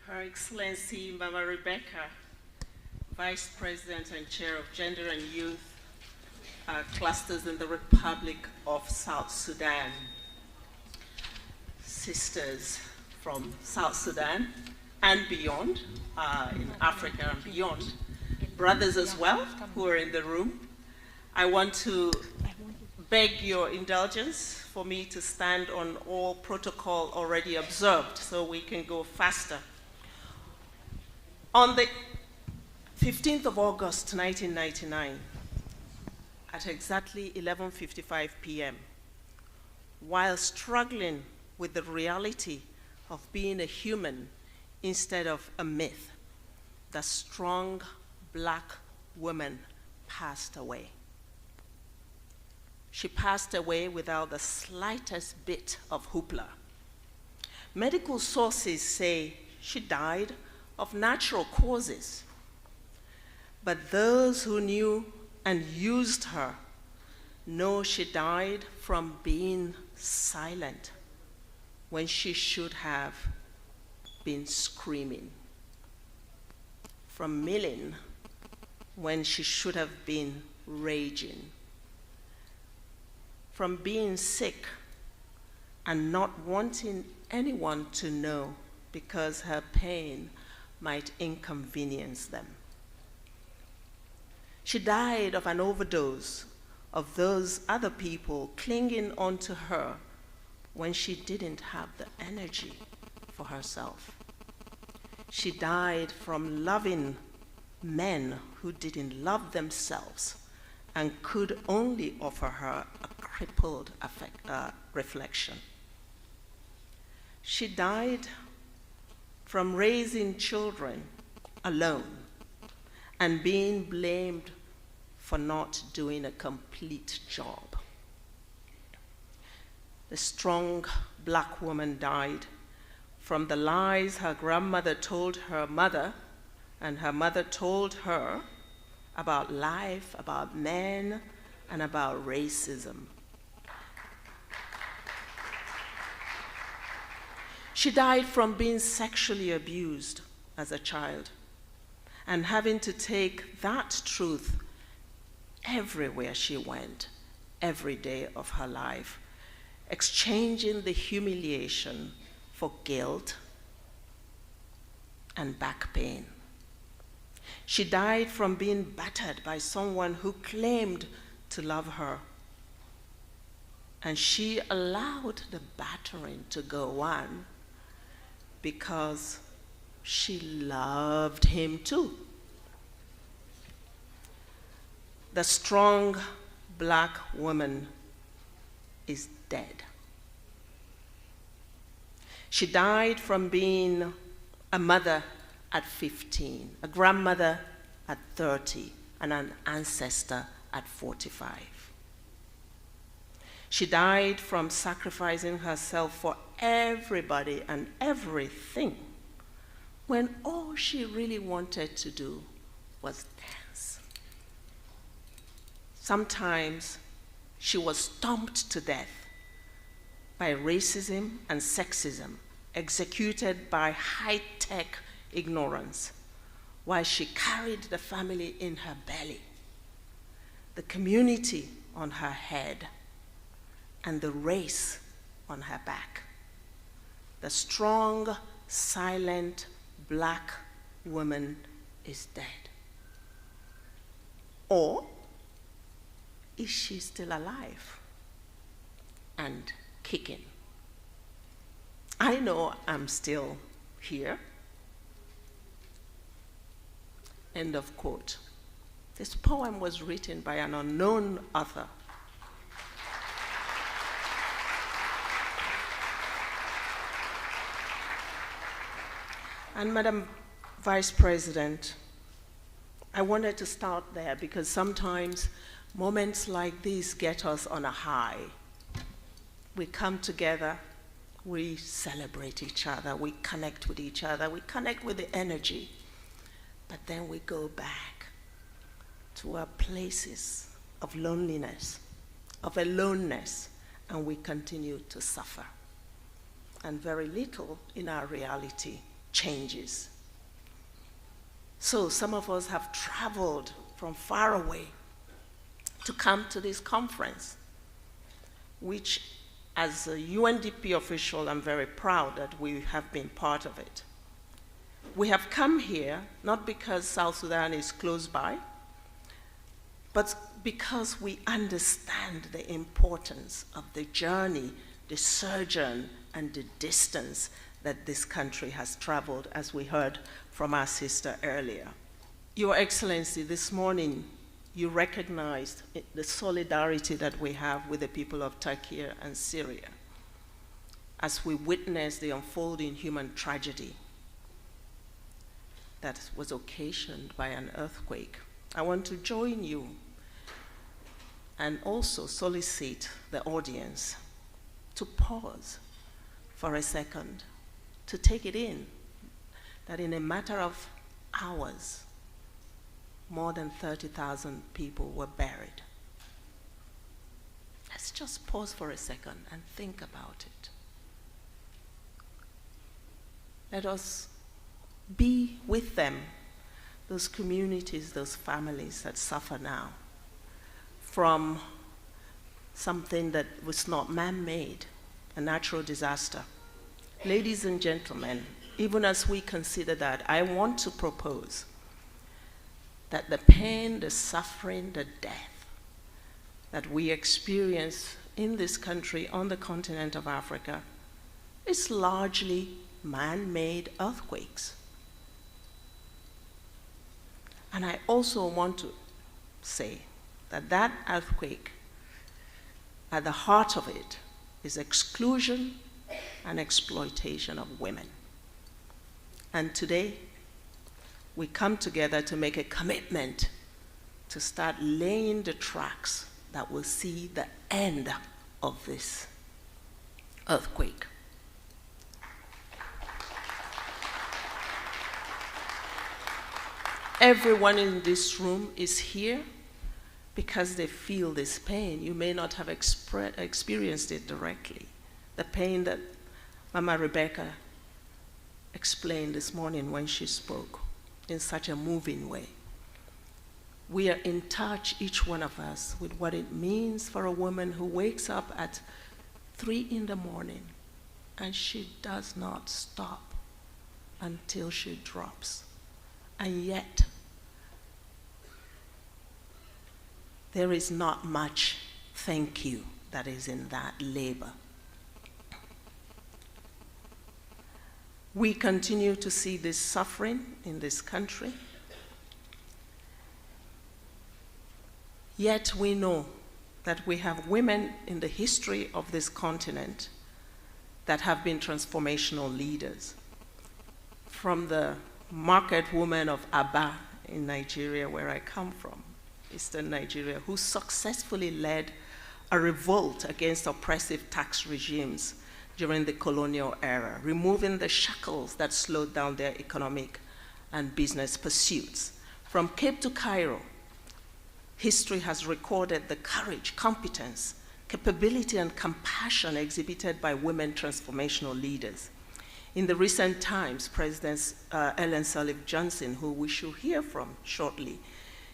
Her Excellency Mama Rebecca, Vice President and Chair of Gender and Youth Clusters in the Republic of South Sudan, sisters from South Sudan and beyond, in Africa and beyond, brothers as well who are in the room, I want to beg your indulgence for me to stand on all protocol already observed so we can go faster. On the 15th of August, 1999, at exactly 11:55 p.m., while struggling with the reality of being a human instead of a myth, the strong Black woman passed away. She passed away without the slightest bit of hoopla. Medical sources say she died of natural causes, but those who knew and used her know she died from being silent when she should have been screaming, from milling when she should have been raging, from being sick and not wanting anyone to know because her pain might inconvenience them. She died of an overdose of those other people clinging onto her when she didn't have the energy for herself. She died from loving men who didn't love themselves and could only offer her a crippled reflection. She died from raising children alone and being blamed for not doing a complete job. The strong Black woman died from the lies her grandmother told her mother and her mother told her about life, about men, and about racism. She died from being sexually abused as a child and having to take that truth everywhere she went, every day of her life, exchanging the humiliation for guilt and back pain. She died from being battered by someone who claimed to love her, and she allowed the battering to go on because she loved him too. The strong Black woman is dead. She died from being a mother at 15, a grandmother at 30, and an ancestor at 45. She died from sacrificing herself for everybody and everything when all she really wanted to do was dance. Sometimes she was stomped to death by racism and sexism executed by high-tech ignorance while she carried the family in her belly, the community on her head, and the race on her back. The strong, silent Black woman is dead. Or is she still alive and kicking? I know I'm still here. End of quote. This poem was written by an unknown author. And Madam Vice President, I wanted to start there because sometimes moments like these get us on a high. We come together We celebrate each other, we connect with each other, we connect with the energy, but then we go back to our places of loneliness, of aloneness, and we continue to suffer. And very little in our reality changes. So some of us have traveled from far away to come to this conference, which as a UNDP official, I'm very proud that we have been part of it. We have come here not because South Sudan is close by, but because we understand the importance of the journey, the sojourn, and the distance that this country has traveled, as we heard from our sister earlier. Your Excellency, this morning, you recognized the solidarity that we have with the people of Turkey and Syria as we witness the unfolding human tragedy that was occasioned by an earthquake. I want to join you and also solicit the audience to pause for a second, to take it in, that in a matter of hours, more than 30,000 people were buried. Let's just pause for a second and think about it. Let us be with them, those communities, those families that suffer now from something that was not man-made, a natural disaster. Ladies and gentlemen, even as we consider that, I want to propose that the pain, the suffering, the death that we experience in this country, on the continent of Africa, is largely man-made earthquakes. And I also want to say that that earthquake, at the heart of it, is exclusion and exploitation of women. And today, we come together to make a commitment to start laying the tracks that will see the end of this earthquake. Everyone in this room is here because they feel this pain. You may not have experienced it directly. The pain that Mama Rebecca explained this morning when she spoke in such a moving way. We are in touch, each one of us, with what it means for a woman who wakes up at 3 in the morning and she does not stop until she drops. And yet, there is not much thank you that is in that labor. We continue to see this suffering in this country. Yet we know that we have women in the history of this continent that have been transformational leaders. From the market woman of Aba in Nigeria, where I come from, Eastern Nigeria, who successfully led a revolt against oppressive tax regimes during the colonial era, removing the shackles that slowed down their economic and business pursuits. From Cape to Cairo, history has recorded the courage, competence, capability, and compassion exhibited by women transformational leaders. In the recent times, President Ellen Sirleaf Johnson, who we shall hear from shortly,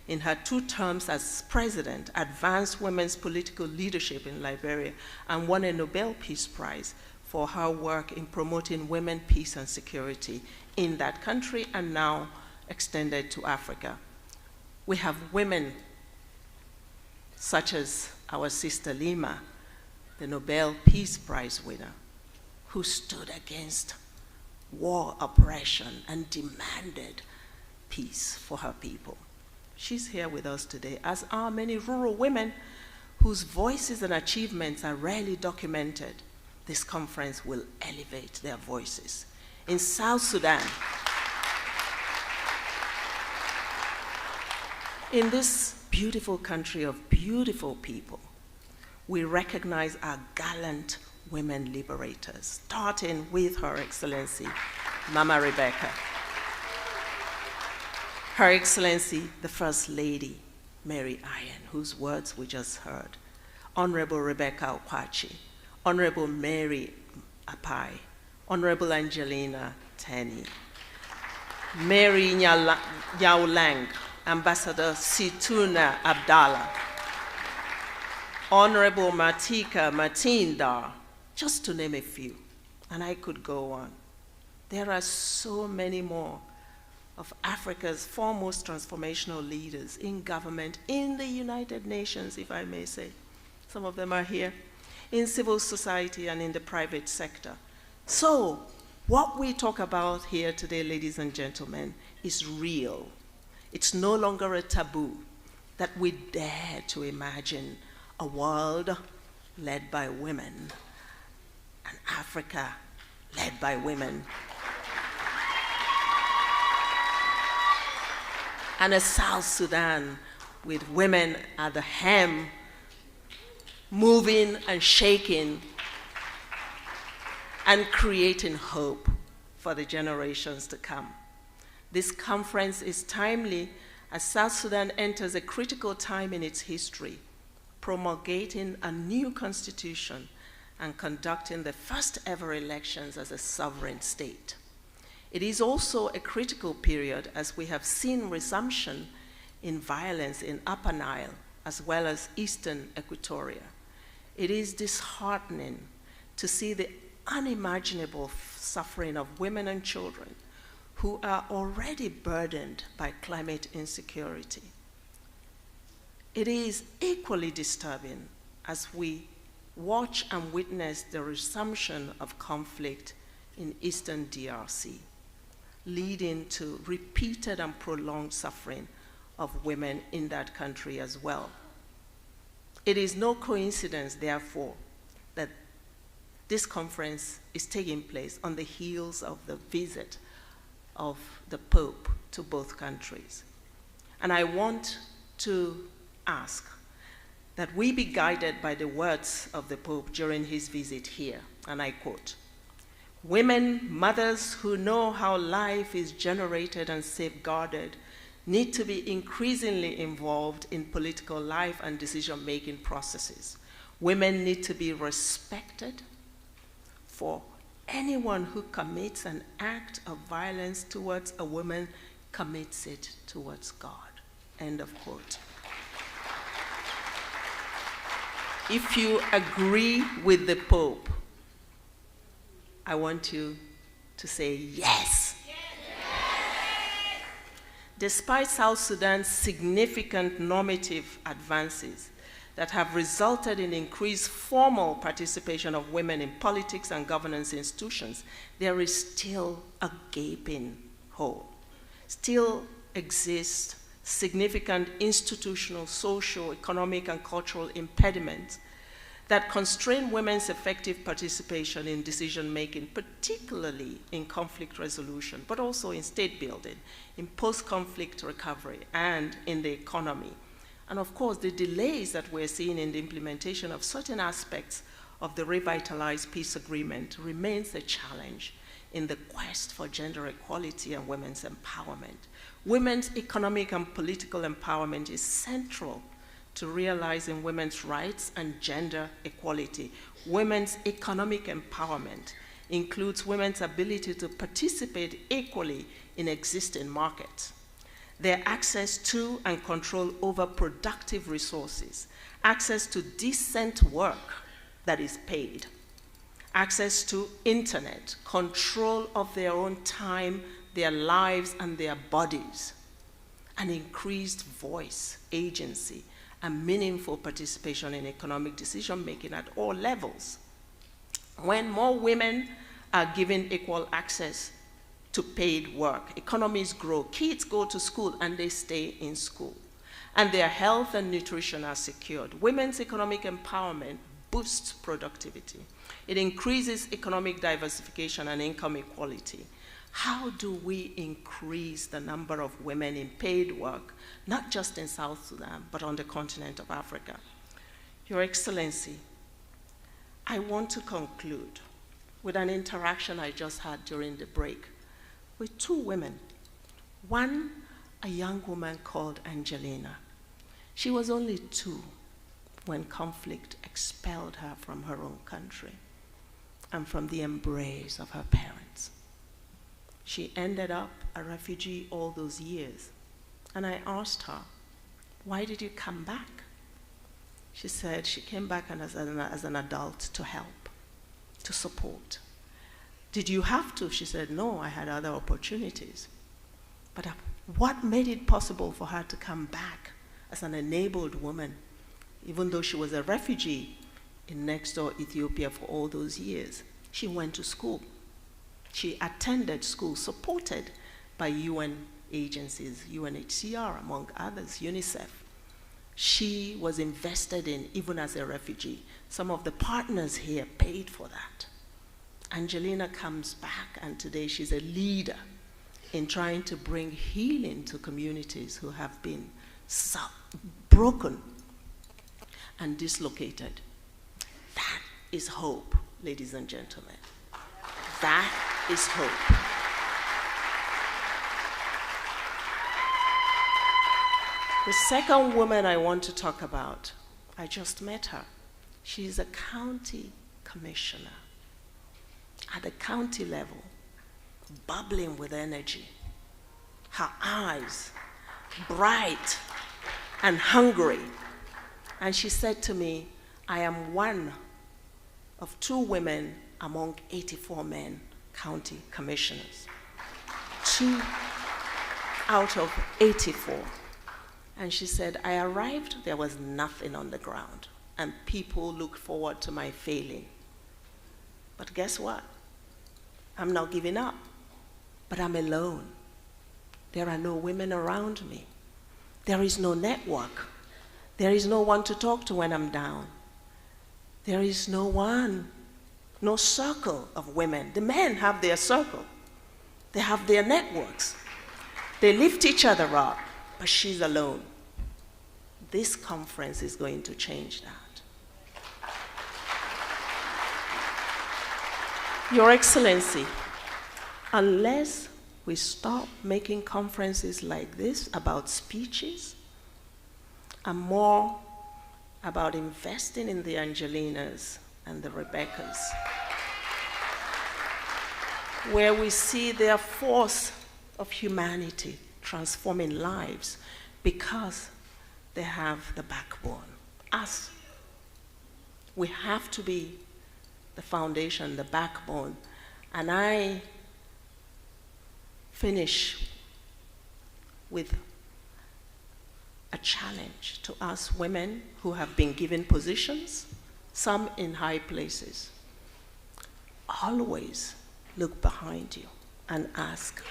in her 2 terms as president, advanced women's political leadership in Liberia and won a Nobel Peace Prize for her work in promoting women, peace, and security in that country, and now extended to Africa. We have women such as our sister Lima, the Nobel Peace Prize winner, who stood against war, oppression, and demanded peace for her people. She's here with us today, as are many rural women whose voices and achievements are rarely documented. This conference will elevate their voices. In South Sudan, in this beautiful country of beautiful people, we recognize our gallant women liberators, starting with Her Excellency, Mama Rebecca. Her Excellency, the First Lady, Mary Iron, whose words we just heard, Honorable Rebecca Okwachi, Honorable Mary Apai, Honorable Angelina Tenney, Mary Nyaulang, Ambassador Situna Abdallah, Honorable Matika Matindar, just to name a few, and I could go on. There are so many more of Africa's foremost transformational leaders in government, in the United Nations, if I may say. Some of them are here, in civil society and in the private sector. So, what we talk about here today, ladies and gentlemen, is real. It's no longer a taboo that we dare to imagine a world led by women, and Africa led by women, and a South Sudan with women at the helm, moving and shaking and creating hope for the generations to come. This conference is timely as South Sudan enters a critical time in its history, promulgating a new constitution and conducting the first ever elections as a sovereign state. It is also a critical period as we have seen resumption in violence in Upper Nile as well as Eastern Equatoria. It is disheartening to see the unimaginable suffering of women and children who are already burdened by climate insecurity. It is equally disturbing as we watch and witness the resumption of conflict in Eastern DRC, leading to repeated and prolonged suffering of women in that country as well. It is no coincidence, therefore, that this conference is taking place on the heels of the visit of the Pope to both countries. And I want to ask that we be guided by the words of the Pope during his visit here, and I quote, "Women, mothers who know how life is generated and safeguarded need to be increasingly involved in political life and decision-making processes. Women need to be respected for anyone who commits an act of violence towards a woman commits it towards God." End of quote. If you agree with the Pope, I want you to say yes. Yes. Despite South Sudan's significant normative advances that have resulted in increased formal participation of women in politics and governance institutions, there is still a gaping hole. Still exists significant institutional, social, economic, and cultural impediments that constrain women's effective participation in decision-making, particularly in conflict resolution, but also in state building, in post-conflict recovery, and in the economy. And of course, the delays that we're seeing in the implementation of certain aspects of the revitalized peace agreement remains a challenge in the quest for gender equality and women's empowerment. Women's economic and political empowerment is central to realizing women's rights and gender equality. Women's economic empowerment includes women's ability to participate equally in existing markets, their access to and control over productive resources, access to decent work that is paid, access to internet, control of their own time, their lives, and their bodies, an increased voice, agency, and meaningful participation in economic decision-making at all levels. When more women are given equal access to paid work, economies grow, kids go to school and they stay in school, and their health and nutrition are secured. Women's economic empowerment boosts productivity. It increases economic diversification and income equality. How do we increase the number of women in paid work, not just in South Sudan, but on the continent of Africa? Your Excellency, I want to conclude with an interaction I just had during the break with two women. One, a young woman called Angelina. She was only 2 when conflict expelled her from her own country and from the embrace of her parents. She ended up a refugee all those years. And I asked her, why did you come back? She said she came back as an adult to help, to support. Did you have to? She said, no, I had other opportunities. But what made it possible for her to come back as an enabled woman, even though she was a refugee in next door Ethiopia for all those years? She went to school. She attended school supported by UN agencies, UNHCR among others, UNICEF. She was invested in even as a refugee. Some of the partners here paid for that. Angelina comes back, and today she's a leader in trying to bring healing to communities who have been broken and dislocated. That is hope, ladies and gentlemen. That is hope. The second woman I want to talk about, I just met her. She's a county commissioner at the county level, bubbling with energy. Her eyes bright and hungry. And she said to me, I am one of 2 women among 84 men county commissioners. 2 out of 84. And she said, I arrived, there was nothing on the ground, and people looked forward to my failing. But guess what? I'm not giving up, but I'm alone. There are no women around me. There is no network. There is no one to talk to when I'm down. There is no one, no circle of women. The men have their circle. They have their networks. They lift each other up. But she's alone. This conference is going to change that. Your Excellency, unless we stop making conferences like this about speeches and more about investing in the Angelinas and the Rebeccas, where we see their force of humanity transforming lives because they have the backbone. Us. We have to be the foundation, the backbone. And I finish with a challenge to us women who have been given positions, some in high places. Always look behind you and ask,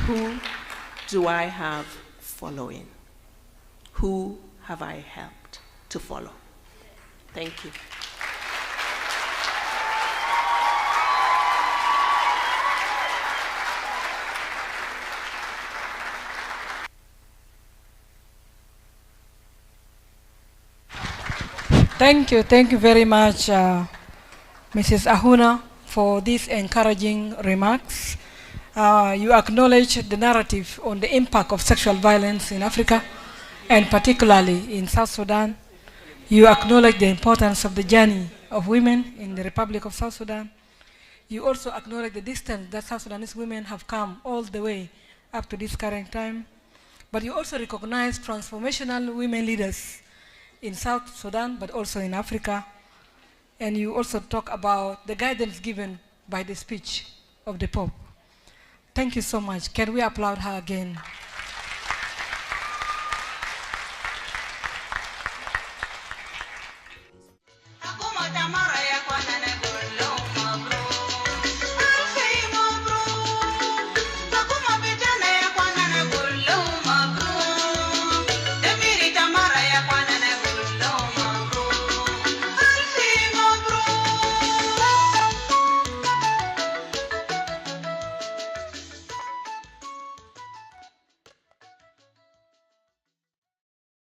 who do I have following? Who have I helped to follow? Thank you. Thank you very much, Mrs. Ahunna, for these encouraging remarks. You acknowledge the narrative on the impact of sexual violence in Africa, and particularly in South Sudan. You acknowledge the importance of the journey of women in the Republic of South Sudan. You also acknowledge the distance that South Sudanese women have come all the way up to this current time. But you also recognize transformational women leaders in South Sudan, but also in Africa. And you also talk about the guidance given by the speech of the Pope. Thank you so much. Can we applaud her again?